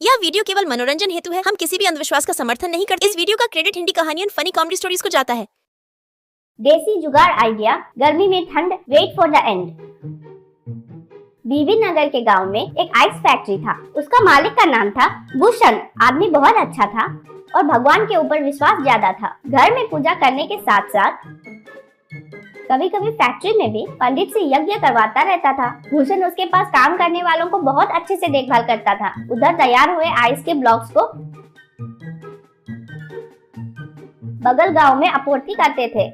यह वीडियो केवल मनोरंजन हेतु है। हम किसी भी अंधविश्वास का समर्थन नहीं करते। इस वीडियो का क्रेडिट हिंदी कहानियों फनी कॉमेडी स्टोरीज को जाता है। देसी जुगाड़ आइडिया, गर्मी में ठंड, वेट फॉर द एंड। बीबी नगर के गांव में एक आइस फैक्ट्री था। उसका मालिक का नाम था भूषण। आदमी बहुत अच्छा था और भगवान के ऊपर विश्वास ज्यादा था। घर में पूजा करने के साथ साथ कभी कभी फैक्ट्री में भी पंडित से यज्ञ करवाता रहता था। भूषण उसके पास काम करने वालों को बहुत अच्छे से देखभाल करता था। उधर तैयार हुए आइस के ब्लॉक्स को बगल गांव में आपूर्ति करते थे।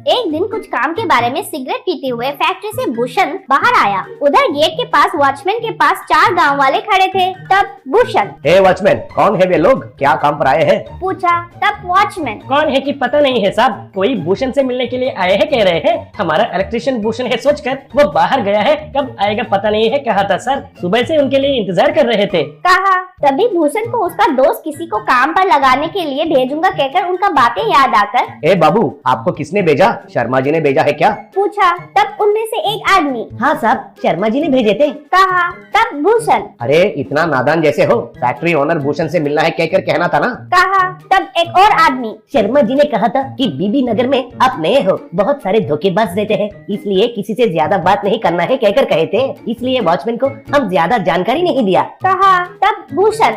एक दिन कुछ काम के बारे में सिगरेट पीते हुए फैक्ट्री से भूषण बाहर आया। उधर गेट के पास वॉचमैन के पास 4 गांव वाले खड़े थे। तब भूषण, हे वॉचमैन, कौन है वे लोग, क्या काम पर आए हैं? पूछा। तब वॉचमैन, कौन है कि पता नहीं है साहब, कोई भूषण से मिलने के लिए आए हैं कह रहे हैं। हमारा इलेक्ट्रिशियन भूषण है सोचकर वो बाहर गया है, कब आएगा पता नहीं है, कहा था सर। सुबह से उनके लिए इंतजार कर रहे थे, कहा। तभी भूषण को उसका दोस्त किसी को काम पर लगाने के लिए भेजूंगा कहकर उनका बातें याद आकर, ए बाबू, आपको किसने भेजा? शर्मा जी ने भेजा है क्या? पूछा। तब उनमें से एक आदमी, हाँ साहब, शर्मा जी ने भेजे थे, कहा। तब भूषण, अरे इतना नादान जैसे हो, फैक्ट्री ओनर भूषण से मिलना है कहकर कहना था ना। कहा। तब एक और आदमी, शर्मा जी ने कहा था कि बीबी नगर में आप नए हो, बहुत सारे धोखेबाज रहते हैं, इसलिए किसी से ज्यादा बात नहीं करना है कहकर कहे थे। इसलिए वॉचमैन को हम ज्यादा जानकारी नहीं दिया, कहा। तब भूषण,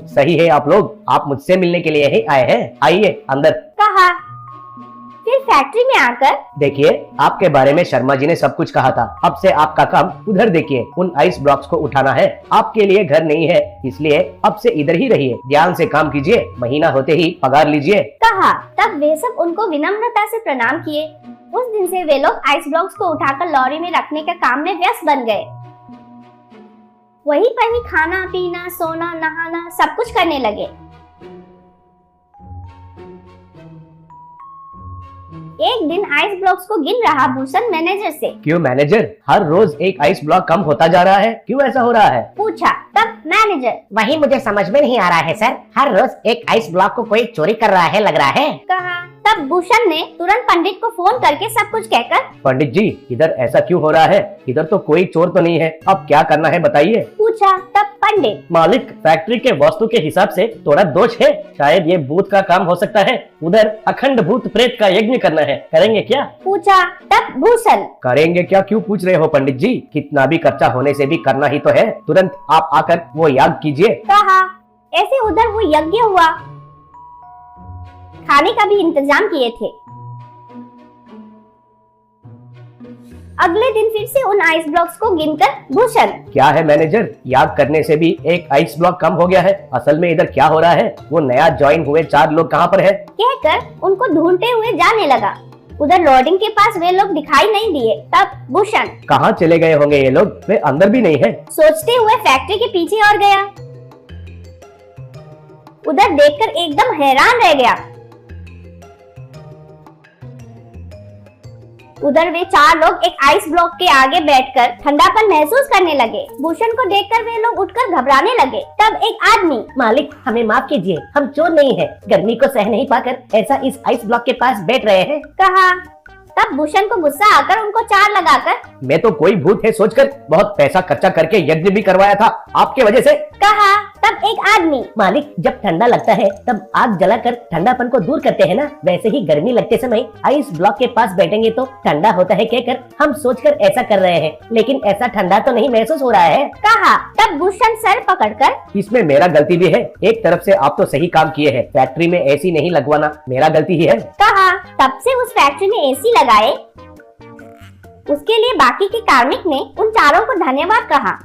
सही है, आप लोग आप मुझसे मिलने के लिए ही आए हैं, आइए अंदर, कहा। फिर फैक्ट्री में आकर, देखिए आपके बारे में शर्मा जी ने सब कुछ कहा था। अब से आपका काम उधर देखिए, उन आइस ब्लॉक्स को उठाना है। आपके लिए घर नहीं है, इसलिए अब से इधर ही रहिए, ध्यान से काम कीजिए, महीना होते ही पगार लीजिए, कहा। तब वे सब उनको विनम्रता से प्रणाम किए। उस दिन से वे लोग आइस ब्लॉक्स को उठाकर लॉरी में रखने के काम में व्यस्त बन गए। वहीं पर ही खाना पीना, सोना, नहाना सब कुछ करने लगे। एक दिन आइस ब्लॉक्स को गिन रहा भूषण मैनेजर से, क्यों मैनेजर, हर रोज एक आइस ब्लॉक कम होता जा रहा है, क्यों ऐसा हो रहा है? पूछा। तब मैनेजर, वही मुझे समझ में नहीं आ रहा है सर, हर रोज एक आइस ब्लॉक को कोई चोरी कर रहा है लग रहा है, कहा। तब भूषण ने तुरंत पंडित को फोन करके सब कुछ कहकर, पंडित जी इधर ऐसा क्यों हो रहा है, इधर तो कोई चोर तो नहीं है, अब क्या करना है बताइए? पूछा। तब पंडित, मालिक फैक्ट्री के वास्तु के हिसाब से थोड़ा दोष है, शायद ये भूत का काम हो सकता है। उधर अखंड भूत प्रेत का यज्ञ करना है, करेंगे क्या? पूछा। तब भूषण, करेंगे क्या क्यों पूछ रहे हो पंडित जी, कितना भी खर्चा होने से भी करना ही तो है, तुरंत आप आकर वो याग कीजिए, कहा। ऐसे उधर वो यज्ञ हुआ। खाने का भी इंतजाम किए थे। अगले दिन फिर से उन आइस ब्लॉक्स को गिनकर भूषण, क्या है मैनेजर, याग करने से भी एक आइस ब्लॉक कम हो गया है, असल में इधर क्या हो रहा है, वो नया ज्वाइन हुए 4 लोग कहाँ पर है? कहकर उनको ढूंढते हुए जाने लगा। उधर लोडिंग के पास वे लोग दिखाई नहीं दिए। तब भूषण, कहाँ चले गए होंगे ये लोग, वे अंदर भी नहीं है, सोचते हुए फैक्ट्री के पीछे और गया। उधर देखकर एकदम हैरान रह गया। उधर वे 4 लोग एक आइस ब्लॉक के आगे बैठकर ठंडापन महसूस करने लगे। भूषण को देखकर वे लोग उठकर घबराने लगे। तब एक आदमी, मालिक हमें माफ कीजिए, हम चोर नहीं है, गर्मी को सह नहीं पाकर ऐसा इस आइस ब्लॉक के पास बैठ रहे हैं, कहा। तब भूषण को गुस्सा आकर उनको 4 लगाकर, मैं तो कोई भूत है सोचकर बहुत पैसा खर्चा करके यज्ञ भी करवाया था आपके वजह से, कहा। तब एक आदमी, मालिक जब ठंडा लगता है तब आग जलाकर ठंडापन को दूर करते हैं ना, वैसे ही गर्मी लगते समय आइस ब्लॉक के पास बैठेंगे तो ठंडा होता है कहकर हम सोचकर ऐसा कर रहे हैं, लेकिन ऐसा ठंडा तो नहीं महसूस हो रहा है, कहा। तब भूषण सर पकड़कर, इसमें मेरा गलती भी है, एक तरफ से आप तो सही काम किए हैं, फैक्ट्री में एसी नहीं लगवाना मेरा गलती ही है, कहा। तब से उस फैक्ट्री में एसी लगाए। उसके लिए बाकी के कार्मिक ने उन 4 को धन्यवाद कहा।